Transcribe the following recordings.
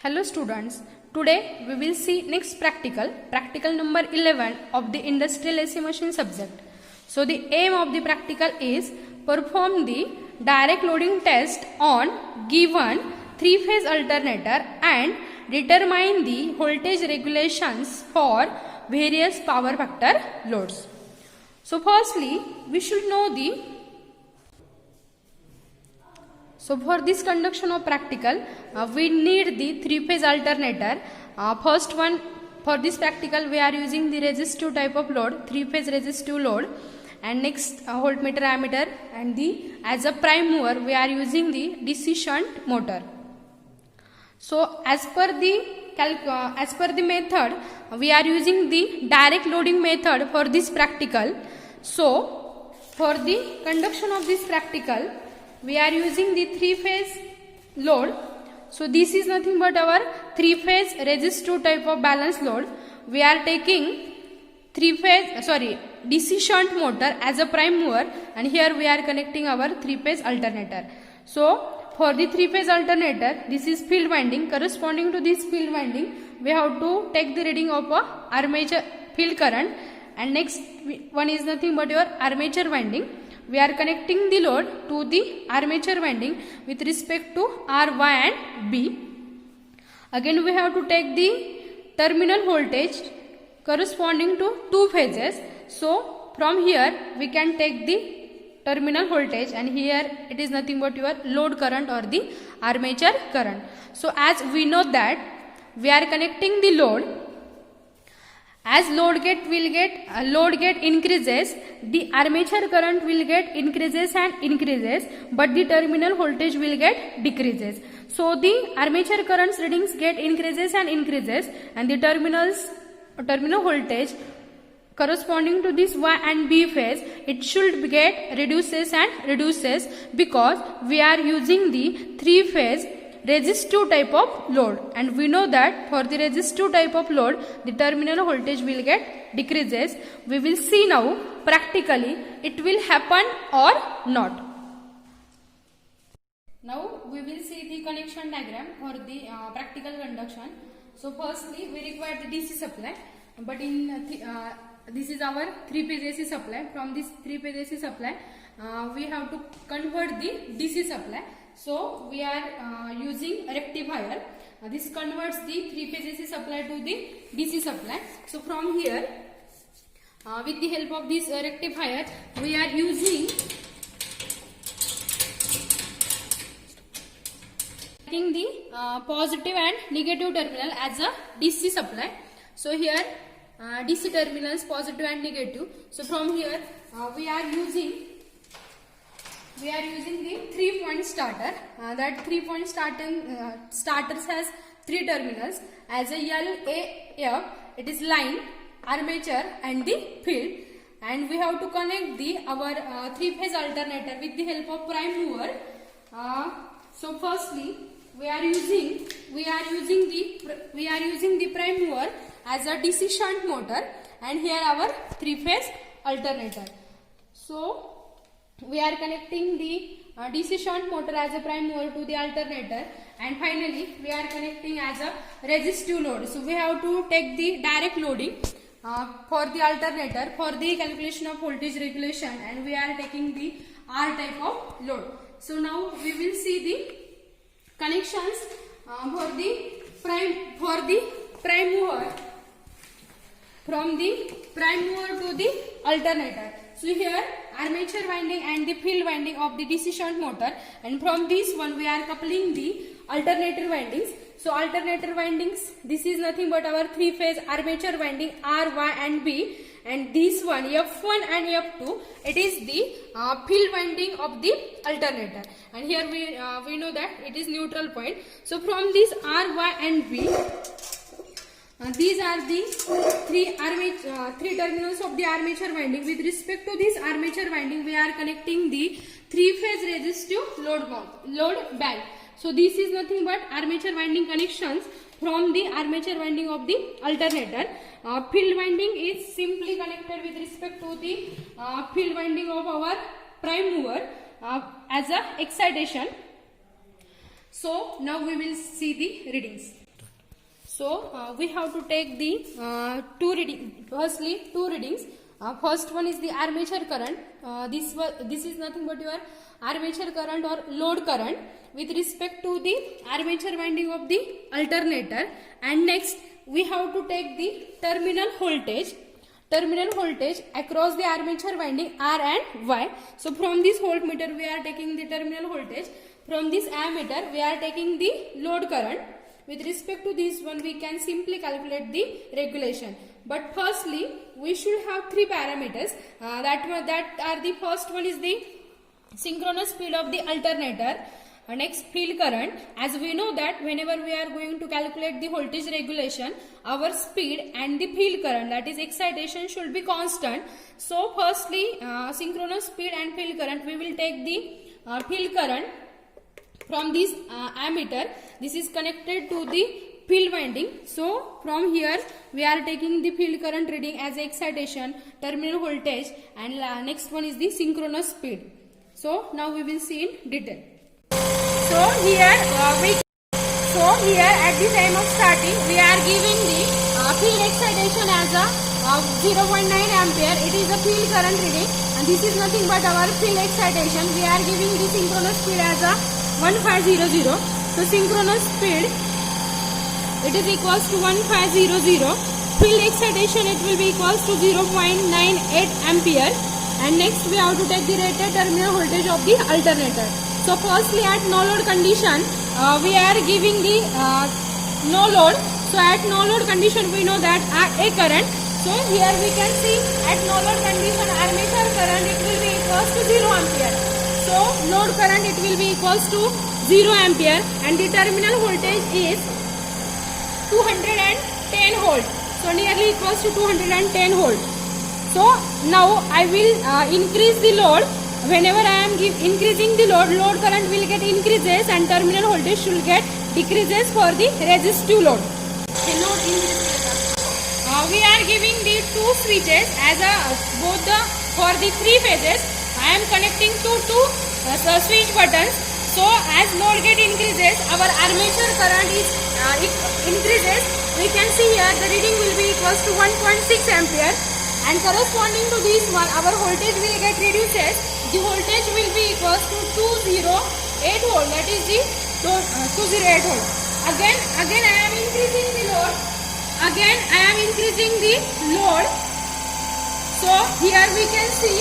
Hello students, today we will see next practical number 11 of the industrial AC machine subject. So the aim of the practical is perform the direct loading test on given 3-phase alternator and determine the voltage regulations for various power factor loads. So firstly, we should know for this conduction of practical, we need the 3-phase alternator. First one, for this practical, we are using the resistive type of load, 3-phase resistive load. And next, voltmeter, ammeter, and as a prime mover, we are using the DC shunt motor. So as per the method, we are using the direct loading method for this practical. So for the conduction of this practical, we are using the 3-phase load. So this is nothing but our 3-phase resistive type of balance load. We are taking DC shunt motor as a prime mover, and here we are connecting our 3-phase alternator. So for the 3-phase alternator, this is field winding. Corresponding to this field winding, we have to take the reading of a armature field current, and next one is nothing but your armature winding. We are connecting the load to the armature winding with respect to R, Y and B. Again we have to take the terminal voltage corresponding to 2 phases. So from here we can take the terminal voltage, and here it is nothing but your load current or the armature current. So as we know that we are connecting the load, as load get increases, the armature current will get increases and increases, but the terminal voltage will get decreases. So the armature currents readings get increases and increases, and the terminal voltage corresponding to this Y and B phase, it should get reduces and reduces, because we are using the 3-phase resistive type of load, and we know that for the resistive type of load the terminal voltage will get decreases. We will see now practically it will happen or not. Now we will see the connection diagram for the practical conduction. So firstly we require the DC supply, but in this is our 3-phase AC supply. From this 3-phase AC supply we have to convert the DC supply. So we are using rectifier. This converts the 3-phase AC supply to the DC supply. So from here, with the help of this rectifier, we are using the positive and negative terminal as a DC supply. So here DC terminals positive and negative. So from here we are using the 3-point starter. That 3-point starters has 3 terminals as a L, A, F. It is line, armature and the field, and we have to connect our 3-phase alternator with the help of prime mover. So firstly we are using the prime mover as a DC shunt motor, and here our 3-phase alternator. So we are connecting the DC shunt motor as a prime mover to the alternator, and finally we are connecting as a resistive load. So we have to take the direct loading for the alternator for the calculation of voltage regulation, and we are taking the R type of load. So now we will see the connections for the prime mover, from the prime mover to the alternator. So here armature winding and the field winding of the DC shunt motor, and from this one we are coupling the alternator windings. So alternator windings, this is nothing but our 3-phase armature winding R, Y and B, and this one F1 and F2, it is the field winding of the alternator, and here we know that it is neutral point. So from this R, Y and B, these are the 3 terminals of the armature winding. With respect to this armature winding, we are connecting the 3-phase resistive load bank. So this is nothing but armature winding connections from the armature winding of the alternator. Field winding is simply connected with respect to the field winding of our prime mover as a excitation. So now we will see the readings. So we have to take the two readings. First one is the armature current. This is nothing but your armature current or load current with respect to the armature winding of the alternator. And next we have to take the terminal voltage across the armature winding R and Y. So from this voltmeter we are taking the terminal voltage. From this ammeter we are taking the load current. With respect to this one, we can simply calculate the regulation. But firstly, we should have three parameters. That are the first one is the synchronous speed of the alternator. Next, field current. As we know that whenever we are going to calculate the voltage regulation, our speed and the field current, that is excitation, should be constant. So firstly, synchronous speed and field current, we will take the field current from this ammeter. This is connected to the field winding. So from here we are taking the field current reading as excitation, terminal voltage, and next one is the synchronous speed. So now we will see in detail. So here at the time of starting we are giving the field excitation as a 0.9 ampere. It is the field current reading, and this is nothing but our field excitation. We are giving the synchronous speed as a 1500. So synchronous speed, it is equals to 1500. Field excitation, it will be equals to 0.98 ampere. And next we have to take the rated terminal voltage of the alternator. So firstly, at no load condition, we are giving the no load. So at no load condition we know that a current. So here we can see at no load condition armature current, it will be equals to 0 ampere. So load current, it will be equals to 0 ampere, and the terminal voltage is 210 volt. So nearly equals to 210 volt. So now I will increase the load. Whenever I am increasing the load current will get increases and terminal voltage should get decreases for the resistive load. We are giving the two switches as for the three phases. I am connecting two switch buttons. So as load get increases, our armature current is increases. We can see here the reading will be equals to 1.6 ampere, and corresponding to this one, our voltage will get reduces. The voltage will be equals to 208 volt. That is the 208 volt. Again I am increasing the load. So here we can see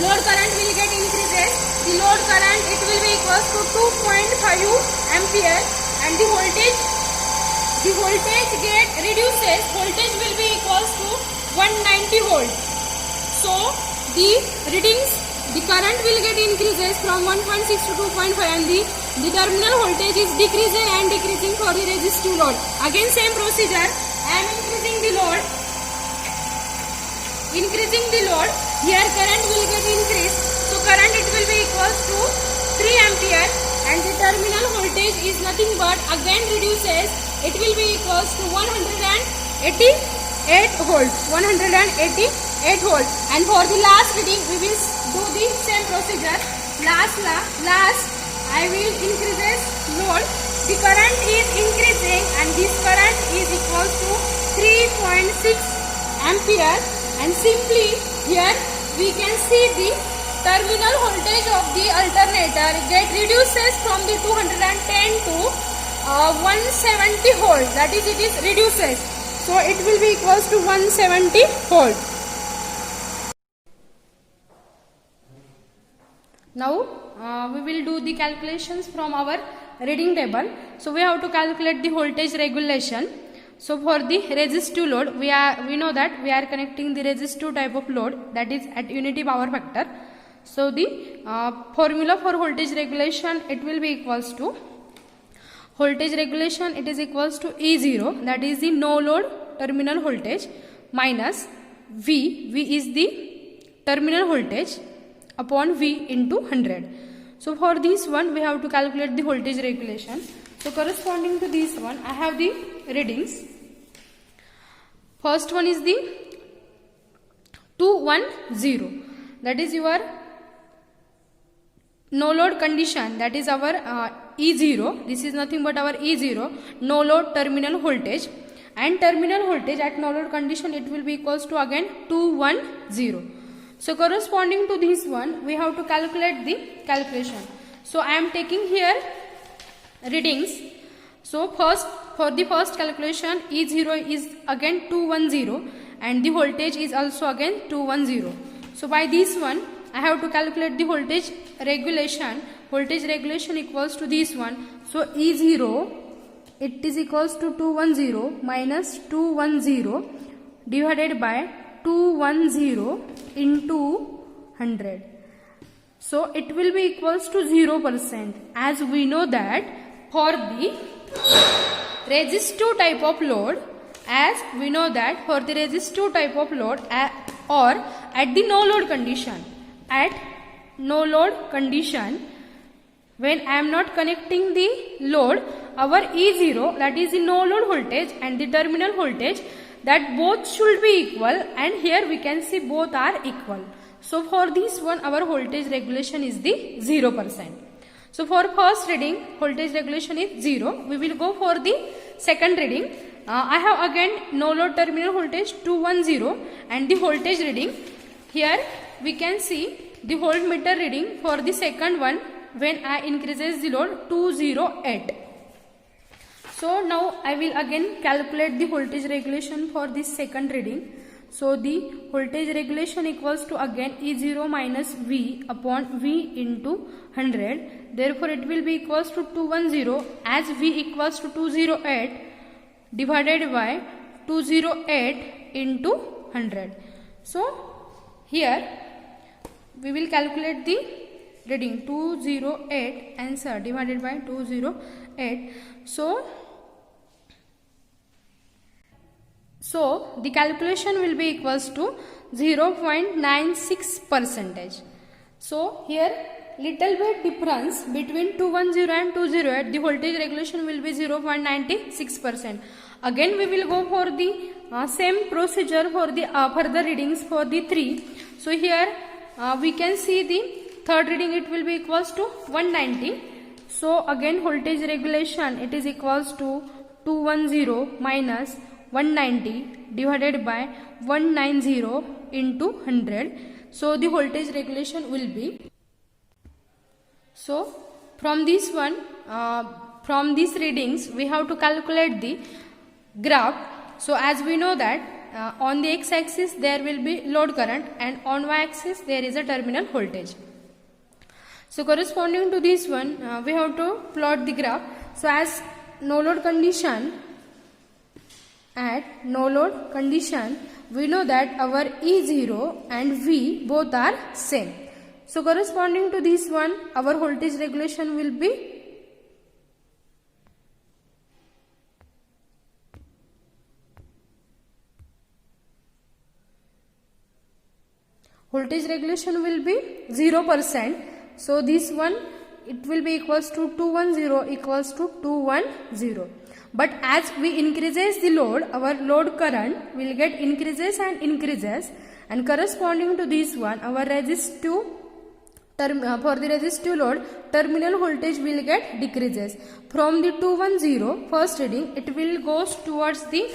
load current will get increases. The load current, it will be equals to 2.5 ampere, and the voltage get reduces. Voltage will be equals to 190 volt. So the readings, the current will get increases from 1.6 to 2.5, and the terminal voltage is decreasing for the resistive load. Again same procedure. I am increasing the load. Here current will get increased. So current, it will be equals to 3 ampere, and the terminal voltage is nothing but again reduces. It will be equals to 188 volt. And for the last reading we will do the same procedure. Last I will increases load. The current is increasing, and this current is equals to 3.6 ampere, and simply here we can see the terminal voltage of the alternator get reduces from the 210 to 170 volt. That is, it is reduces. So it will be equals to 170 volt. Now we will do the calculations from our reading table. So we have to calculate the voltage regulation. So for the resistive load, we know that we are connecting the resistive type of load, that is at unity power factor. So the formula for voltage regulation, it will be equals to voltage regulation, it is equals to E0, that is the no load terminal voltage, minus V is the terminal voltage, upon V into 100. So for this one we have to calculate the voltage regulation. So corresponding to this one, I have the readings. First one is the 210, that is your no load condition, that is our E0, this is nothing but our E0, no load terminal voltage, and terminal voltage at no load condition it will be equals to again 210. So corresponding to this one we have to calculate the calculation. So I am taking here readings. So first, for the first calculation, E0 is again 210 and the voltage is also again 210. So by this one I have to calculate the voltage regulation. Voltage regulation equals to this one. So E0 it is equals to 210 minus 210 divided by 210 into 100. So it will be equals to 0%, as we know that for the resistive type of load, or at the no load condition, when I am not connecting the load, our E0, that is the no load voltage, and the terminal voltage, that both should be equal, and here we can see both are equal. So for this one our voltage regulation is the 0%. So for first reading voltage regulation is 0. We will go for the second reading. I have again no load terminal voltage 210 and the voltage reading. Here we can see the voltmeter reading for the second one when I increases the load 208. So now I will again calculate the voltage regulation for this second reading. So the voltage regulation equals to again E0 minus V upon V into 100. Therefore it will be equals to 210 as V equals to 208 divided by 208 into 100. So here we will calculate the reading 208 answer divided by 208. So the calculation will be equals to 0.96%. So here little bit difference between 210 and 208, the voltage regulation will be 0.96%. Again we will go for the same procedure for the further readings for the 3. So here we can see the third reading, it will be equals to 190. So again voltage regulation it is equals to 210 minus 190 divided by 190 into 100. So the voltage regulation will be. So from this one, from these readings we have to calculate the graph. So as we know that on the x-axis there will be load current and on y-axis there is a terminal voltage. So corresponding to this one we have to plot the graph. So as no load condition, at no load condition we know that our E0 and V both are same. So corresponding to this one our voltage regulation will be voltage regulation will be 0%. So this one it will be equals to 210 equals to 210. But as we increases the load, our load current will get increases, and corresponding to this one our resistive for the resistive load terminal voltage will get decreases. From the 210 first reading it will goes towards the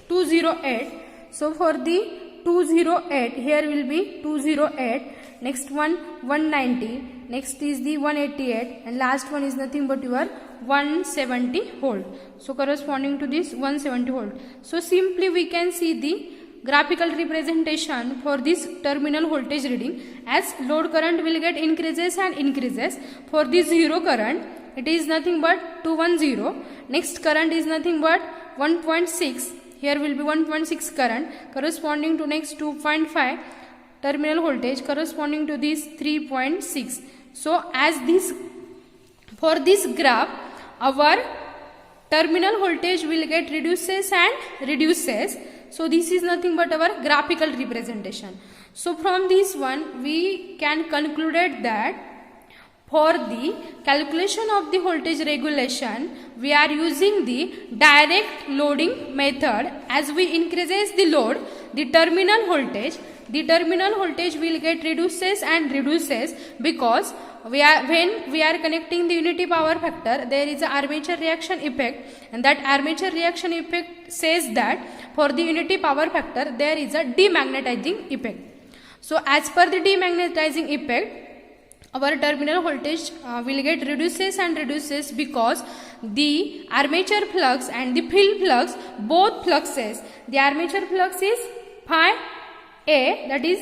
208. So for the 208 here will be 208, next one 190, next is the 188, and last one is nothing but your 170 volt. So corresponding to this 170 volt. So simply we can see the graphical representation for this terminal voltage reading, as load current will get increases. For the zero current it is nothing but 210, next current is nothing but 1.6, here will be 1.6 current corresponding to next 2.5 terminal voltage corresponding to this 3.6. So as this, for this graph our terminal voltage will get reduces. So this is nothing but our graphical representation. So from this one we can conclude that for the calculation of the voltage regulation we are using the direct loading method. As we increases the load the terminal voltage will get reduces and reduces because when we are connecting the unity power factor, there is a armature reaction effect, and that armature reaction effect says that for the unity power factor there is a demagnetizing effect. So as per the demagnetizing effect, our terminal voltage will get reduces and reduces because the armature flux and the field flux, both fluxes, the armature flux is phi A, that is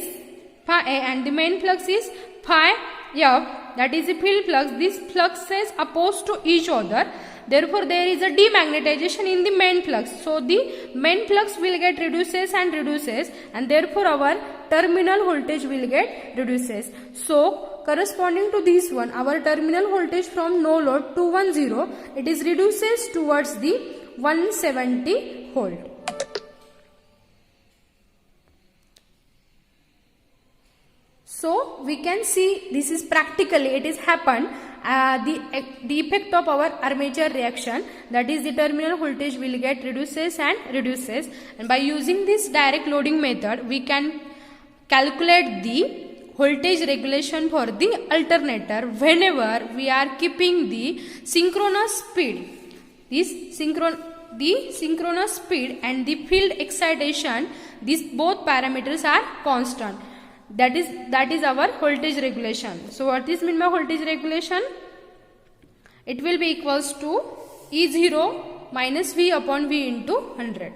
phi A, and the main flux is phi F, that is the field flux. These fluxes opposed to each other, therefore there is a demagnetization in the main flux. So the main flux will get reduces and reduces, and therefore our terminal voltage will get reduces. So corresponding to this one, our terminal voltage from no load 210, it is reduces towards the 170 volt. So we can see this is practically it is happened. The effect of our armature reaction, that is the terminal voltage will get reduces and reduces, and by using this direct loading method we can calculate the voltage regulation for the alternator whenever we are keeping the synchronous speed. The synchronous speed and the field excitation, these both parameters are constant. That is our voltage regulation. So what is mean by voltage regulation? It will be equals to E0 minus V upon V into 100.